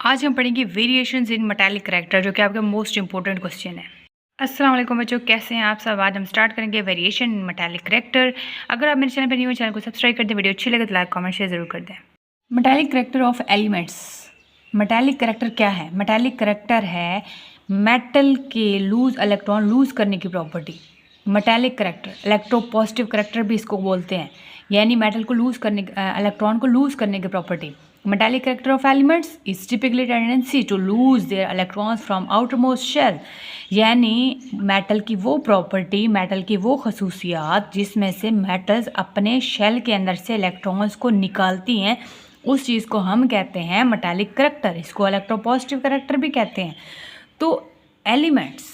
आज हम पढ़ेंगे वेरिएशंस इन मेटालिक करैक्टर, जो कि आपका मोस्ट इंपॉर्टेंट क्वेश्चन है। अस्सलाम वालेकुम बच्चों, कैसे हैं आप सब। आज हम स्टार्ट करेंगे वेरिएशन इन मेटालिक करैक्टर। अगर आप मेरे चैनल पर न्यू हो, चैनल को सब्सक्राइब कर दें। वीडियो अच्छी लगे तो लाइक कमेंट शेयर जरूर कर दें। Metallic character of elements. Metallic character क्या है? मेटालिक करैक्टर है मेटल के लूज इलेक्ट्रॉन लूज करने की property. Metallic character electropositive character भी इसको बोलते हैं, यानी मेटल को लूज करने इलेक्ट्रॉन को लूज करने की property. Metallic character of elements is typically tendency to lose their electrons from outermost shell, यानी मेटल की वो प्रॉपर्टी, मेटल की वो खसूसियात जिसमें से मेटल्स अपने शेल के अंदर से इलेक्ट्रॉन्स को निकालती हैं, उस चीज़ को हम कहते हैं मेटालिक करैक्टर। इसको इलेक्ट्रोपॉजिटिव करैक्टर भी कहते हैं। तो एलिमेंट्स,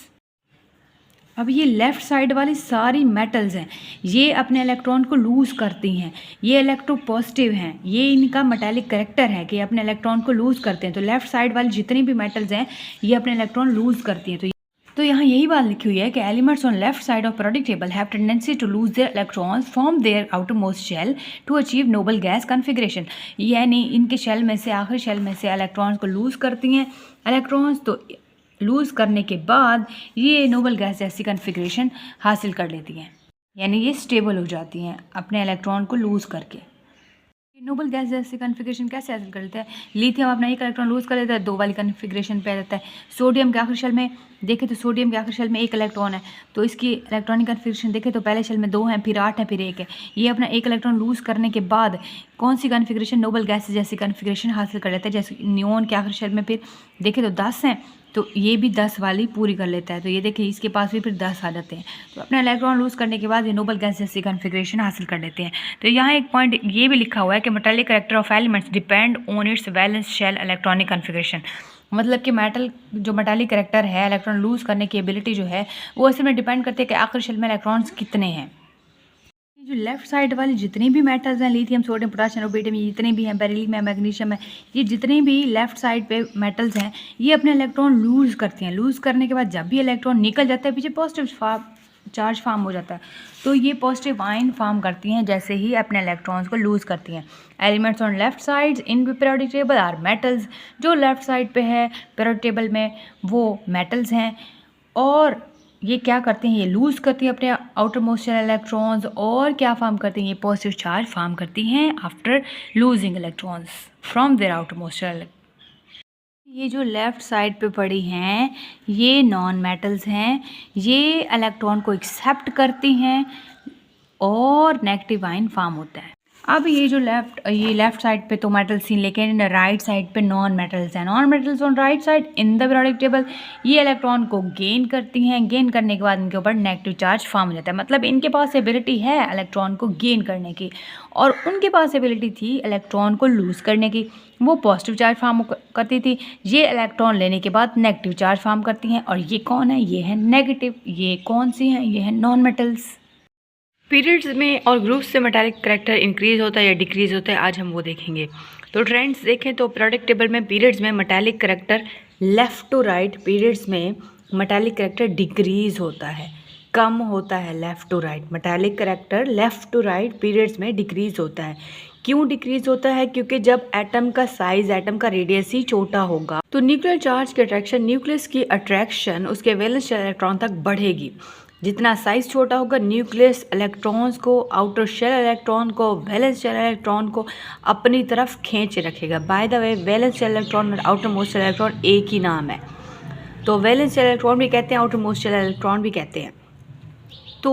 अब ये लेफ़्ट साइड वाली सारी मेटल्स हैं, ये अपने इलेक्ट्रॉन को लूज़ करती हैं, ये इलेक्ट्रोपॉजिटिव हैं, ये इनका मेटालिक करैक्टर है कि अपने इलेक्ट्रॉन को लूज़ करते हैं। तो लेफ़्ट साइड वाली जितनी भी मेटल्स हैं ये अपने इलेक्ट्रॉन लूज़ करती हैं। तो यहाँ यही बात लिखी हुई है कि elements on left side of periodic table have tendency to lose their electrons from their outermost shell to achieve noble gas configuration, यानी इनके शेल में से, आखिरी शेल में से इलेक्ट्रॉन्स को लूज़ करती हैं इलेक्ट्रॉन्स। तो लूज़ करने के बाद ये नोबल गैस जैसी कॉन्फ़िगरेशन हासिल कर लेती हैं, यानी ये स्टेबल हो जाती हैं अपने इलेक्ट्रॉन को लूज़ करके। नोबल गैस जैसी कॉन्फ़िगरेशन कैसे हासिल कर लेता है? लिथियम अपना एक इलेक्ट्रॉन लूज़ कर लेता है, दो वाली कॉन्फ़िगरेशन पे आ जाता है। सोडियम के आखिरी शेल में देखें तो सोडियम के आखिरी शेल में एक इलेक्ट्रॉन है, तो इसकी इलेक्ट्रॉनिक कॉन्फ़िगरेशन देखें तो पहले शेल में दो हैं, फिर 8 है, फिर 1 है। ये अपना एक इलेक्ट्रॉन लूज़ करने के बाद कौन सी कॉन्फ़िगरेशन? नोबल गैस जैसी कॉन्फ़िगरेशन हासिल कर लेता है। जैसे नियोन के आखिरी शेल में फिर देखें तो 10 हैं, तो ये भी 10 वाली पूरी कर लेता है। तो ये देखिए इसके पास भी फिर 10 आ जाते हैं। तो अपना इलेक्ट्रॉन लूज़ करने के बाद ये नोबल गैस जैसी कॉन्फ़िगरेशन हासिल कर लेते हैं। तो यहाँ एक पॉइंट ये भी लिखा हुआ है कि metallic character of elements depend on its valence shell electronic configuration. मतलब कि मेटल जो मेटालिक करैक्टर है, इलेक्ट्रॉन लूज़ करने की एबिलिटी जो है वो असल में डिपेंड करती है कि आखिरी शेल में इलेक्ट्रॉन्स कितने हैं। जो लेफ्ट साइड वाली जितनी भी मेटल्स हैं, लिथियम, सोडियम, पोटेशियम, रुबिडियम, ये जितने भी हैं, बेरिलियम है, मैग्नीशियम है, ये जितने भी लेफ्ट साइड पे मेटल्स हैं ये अपने इलेक्ट्रॉन लूज़ करती हैं। लूज़ करने के बाद जब भी इलेक्ट्रॉन निकल जाता है पीछे पॉजिटिव चार्ज फॉर्म हो जाता है, तो ये पॉजिटिव आयन फॉर्म करती हैं जैसे ही अपने इलेक्ट्रॉन्स को लूज़ करती हैं। Elements on left side in periodic table are metals. जो लेफ्ट साइड पे है पीरियोडिक टेबल में वो मेटल्स हैं, और ये क्या करते हैं? ये लूज़ करती हैं अपने आउटर मोस्ट शेल इलेक्ट्रॉन्स, और क्या फॉर्म करती हैं? ये पॉजिटिव चार्ज फॉर्म करती हैं after losing electrons from their outermost shell. ये जो लेफ़्ट साइड पे पड़ी हैं ये नॉन मेटल्स हैं, ये इलेक्ट्रॉन को एक्सेप्ट करती हैं और नेगेटिव आयन फॉर्म होता है। अब ये जो लेफ्ट साइड पे तो मेटल्स ही, लेकिन राइट साइड पे नॉन मेटल्स हैं। Non metals on right side in the periodic table, ये इलेक्ट्रॉन को गेन करती हैं। गेन करने के बाद इनके ऊपर नेगेटिव चार्ज फॉर्म हो जाता है। मतलब इनके पास एबिलिटी है इलेक्ट्रॉन को गेन करने की, और उनके पास एबिलिटी थी इलेक्ट्रॉन को लूज़ करने की। वो पॉजिटिव चार्ज फॉर्म करती थी, ये इलेक्ट्रॉन लेने के बाद नेगेटिव चार्ज फॉर्म करती हैं। और ये कौन है? ये है नेगेटिव। ये कौन सी हैं? ये है नॉन मेटल्स। पीरियड्स में और ग्रुप्स से मेटालिक करैक्टर इंक्रीज़ होता है या डिक्रीज़ होता है, आज हम वो देखेंगे। तो ट्रेंड्स देखें तो पीरियोडिक टेबल में पीरियड्स में metallic character left to right, periods में मेटालिक करैक्टर डिक्रीज़ होता है, कम होता है। Left to right metallic character left to right periods में डिक्रीज़ होता है। क्यों डिक्रीज़ होता है? क्योंकि जब एटम का साइज़, एटम का रेडियस ही छोटा होगा तो न्यूक्लियर चार्ज की अट्रैक्शन, न्यूक्लियस की अट्रैक्शन उसके वैलेंस शेल इलेक्ट्रॉन तक बढ़ेगी। जितना साइज़ छोटा होगा न्यूक्लियस इलेक्ट्रॉन्स को, आउटर शेल इलेक्ट्रॉन को, वैलेंस शेल इलेक्ट्रॉन को अपनी तरफ खींच रखेगा। By the way valence shell electron और आउटर मोस्ट शेल इलेक्ट्रॉन एक ही नाम है, तो वैलेंस शेल इलेक्ट्रॉन भी कहते हैं, आउटर मोस्ट शेल इलेक्ट्रॉन भी कहते हैं। तो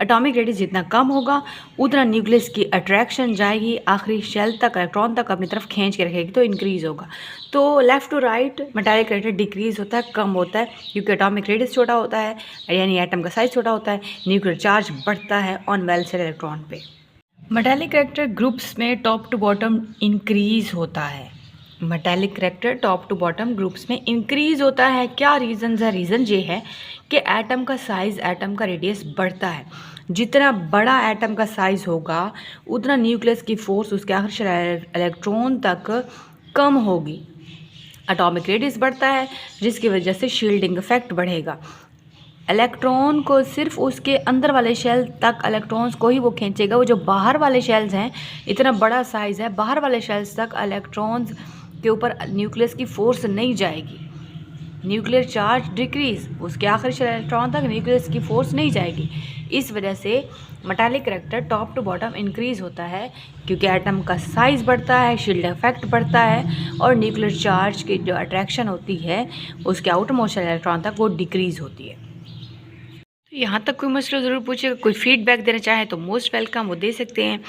एटॉमिक रेडियस जितना कम होगा उतना न्यूक्लियस की अट्रैक्शन जाएगी आखिरी शेल तक, इलेक्ट्रॉन तक अपनी तरफ खींच के रखेगी, तो इंक्रीज़ होगा। तो left to right metallic character decrease होता है, कम होता है, क्योंकि एटॉमिक रेडियस छोटा होता है, यानी एटम का साइज़ छोटा होता है, न्यूक्लियर चार्ज बढ़ता है ऑन वैलेंस शेल इलेक्ट्रॉन पे। मेटालिक करैक्टर ग्रुप्स में टॉप टू बॉटम इंक्रीज़ होता है। Metallic character top to bottom groups में इंक्रीज़ होता है। क्या रीज़न है? रीज़न ये है कि एटम का साइज़, एटम का रेडियस बढ़ता है। जितना बड़ा एटम का साइज़ होगा उतना न्यूक्लियस की फोर्स उसके आखिरी शेल इलेक्ट्रॉन तक कम होगी। एटॉमिक रेडियस बढ़ता है जिसकी वजह से शील्डिंग इफेक्ट बढ़ेगा। इलेक्ट्रॉन को सिर्फ उसके अंदर वाले शेल तक इलेक्ट्रॉन्स को ही वो खींचेगा। वो जो बाहर वाले शेल्स हैं, इतना बड़ा साइज़ है, बाहर वाले शेल्स तक इलेक्ट्रॉन्स के ऊपर न्यूक्लियस की फोर्स नहीं जाएगी, न्यूक्लियर चार्ज डिक्रीज, उसके आखिरी शेल इलेक्ट्रॉन तक न्यूक्लियस की फोर्स नहीं जाएगी। इस वजह से metallic character top to bottom increase होता है, क्योंकि एटम का साइज़ बढ़ता है, शील्ड इफेक्ट बढ़ता है, और न्यूक्लियर चार्ज की जो अट्रैक्शन होती है उसके आउटर मोस्ट इलेक्ट्रॉन तक वो डिक्रीज होती है। तो यहाँ तक कोई मसला ज़रूर पूछेगा, कोई फीडबैक देना चाहे तो मोस्ट वेलकम, वो दे सकते हैं।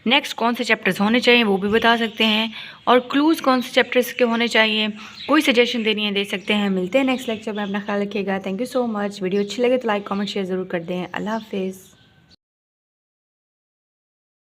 नेक्स्ट कौन से चैप्टर्स होने चाहिए वो भी बता सकते हैं, और क्लूज़ कौन से चैप्टर्स के होने चाहिए, कोई सजेशन देनी है दे सकते हैं। मिलते हैं नेक्स्ट लेक्चर में, अपना ख्याल रखिएगा। Thank you so much. Video अच्छी लगे तो लाइक कमेंट शेयर ज़रूर कर दें। अल्लाह हाफिज़।